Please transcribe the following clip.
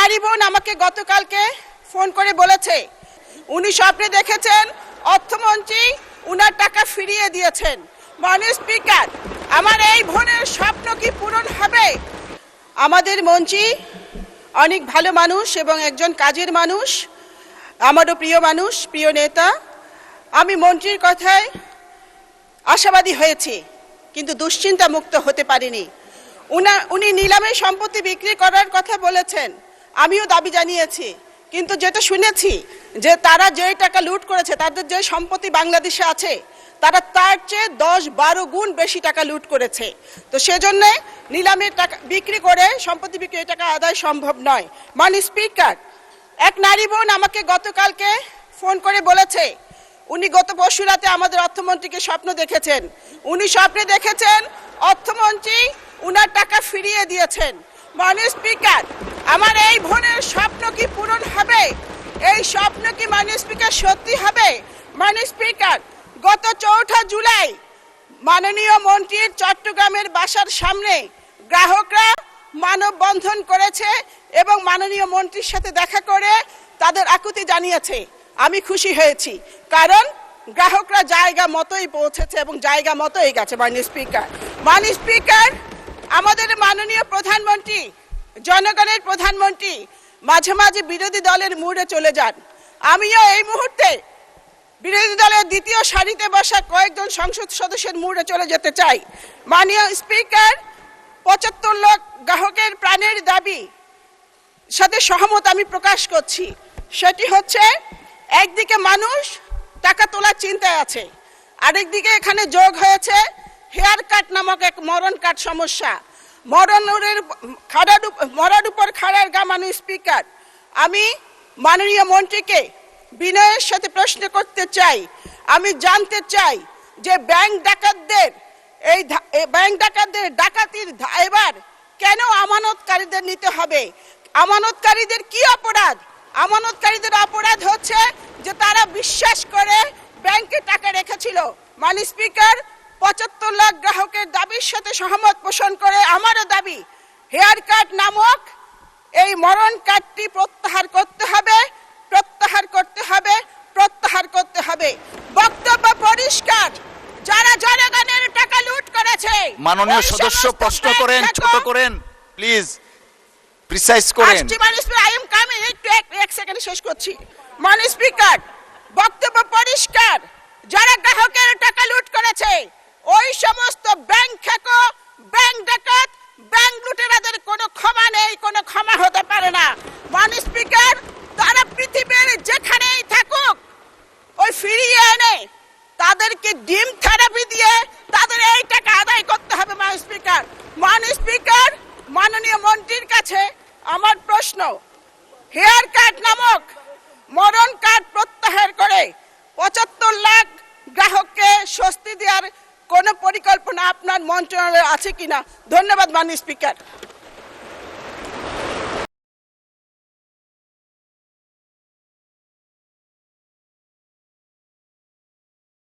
নারী বোন আমাকে গতকালকে ফোন করে বলেছে উনি স্বপ্নে দেখেছেন অর্থমন্ত্রী উনার টাকা ফিরিয়ে দিয়েছেন। মাননীয় স্পিকার, আমার এই বোনের স্বপ্ন কি পূরণ হবে? আমাদের মন্ত্রী অনেক ভালো মানুষ এবং একজন কাজের মানুষ, আমারও প্রিয় মানুষ, প্রিয় নেতা। আমি মন্ত্রীর কথায় আশাবাদী হয়েছি, কিন্তু দুশ্চিন্তা মুক্ত হতে পারিনি। উনি নিলামে সম্পত্তি বিক্রি করার কথা বলেছেন, আমিও দাবি জানিয়েছি, কিন্তু যেটা শুনেছি যে তারা যে টাকা লুট করেছে, তাদের যে সম্পত্তি বাংলাদেশে আছে, তারা তার চেয়ে 10-12 গুণ বেশি টাকা লুট করেছে। তো সেজন্য নিলামের টাকা বিক্রি করে সম্পত্তি বিক্রি এই টাকা আদায় সম্ভব নয়। মাননীয় স্পিকার, এক নারী বোন আমাকে গতকালকে ফোন করে বলেছে উনি গত পরশু রাতে আমাদের অর্থমন্ত্রীকে স্বপ্ন দেখেছেন। উনি স্বপ্নে দেখেছেন অর্থমন্ত্রী উনার টাকা ফিরিয়ে দিয়েছেন। মাননীয় স্পিকার, আমার এই বোনের স্বপ্ন কি পূরণ হবে? এই স্বপ্ন কি মাননীয় স্পিকার সত্যি হবে? মাননীয় স্পিকার, গত 4 জুলাই মাননীয় মন্ত্রীর চট্টগ্রামের বাসার সামনে গ্রাহকরা মানববন্ধন করেছে এবং মাননীয় মন্ত্রীর সাথে দেখা করে তাদের আকুতি জানিয়েছে। আমি খুশি হয়েছি, কারণ গ্রাহকরা জায়গা মতোই পৌঁছেছে এবং জায়গা মতোই গেছে। মাননীয় স্পিকার, আমাদের মাননীয় প্রধানমন্ত্রী, জনগণের প্রধানমন্ত্রী মাঝে মাঝে বিরোধী দলের মুডে চলে যান। আমিও এই মুহূর্তে বিরোধী দলের দ্বিতীয় সারিতে বসা কয়েকজন সংসদ সদস্যের মুডে চলে যেতে চাই। মাননীয় স্পিকার, 75 লাখ গ্রাহকের প্রাণের দাবি সাথে সহমত আমি প্রকাশ করছি। সেটি হচ্ছে, একদিকে মানুষ টাকা তোলার চিন্তায় আছে, আরেকদিকে এখানে যোগ হয়েছে হেয়ার কাট নামক এক মরণ কাট সমস্যা। মরার উপর খাড়ার গা। মাননীয় স্পিকার, আমি মাননীয় মন্ত্রীকে বিনয়ের সাথে প্রশ্ন করতে চাই, আমি জানতে চাই যে ব্যাংক ডাকাতদের ডাকাতির এবার কেন আমানতকারীদের নিতে হবে? আমানতকারীদের কি অপরাধ? আমানতকারীদের অপরাধ হচ্ছে যে তারা বিশ্বাস করে ব্যাংকে টাকা রেখেছিল। মাননীয় স্পিকার, 75 লাখ গ্রাহকের দাবির সাথে সহমত পোষণ করে আমারও দাবি, হেয়ার কাট নামক এই মরণ কাটটি প্রত্যাহার করতে হবে, প্রত্যাহার করতে হবে, প্রত্যাহার করতে হবে। বক্তব্য পরিষ্কার, যারা জনগণের টাকা লুট করেছে। মাননীয় সদস্য প্রশ্ন করেন, ছোট করেন প্লিজ, প্রিসাইজ করেন। আই এম কামিং, এক সেকেন্ড শেষ করছি। মাননীয় স্পিকার, বক্তব্য পরিষ্কার, যারা গ্রাহকের টাকা লুট করেছে ওই সমস্ত ব্যাংক খেকো, ব্যাংক ডাকাত, ব্যাংক লুটেরাদের কোনো ক্ষমা নেই, কোনো ক্ষমা হতে পারে না। মাননীয় স্পিকার, তারা পৃথিবীর যেখানেই থাকুক ওই ফিরিয়ে এনে তাদেরকে ডিম থেরাপি দিয়ে তাদের এই টাকা আদায় করতে হবে। মাননীয় স্পিকার, মাননীয় মন্ত্রীর কাছে আমার প্রশ্ন, হেয়ার কাট নামক মরণ কাট প্রত্যাহার করে 75 লাখ গ্রাহককে স্বস্তি দেওয়ার কোন পরিকল্পনা আপনার মন্ত্রণালয়ে আছে কিনা? ধন্যবাদ মাননীয় স্পিকার।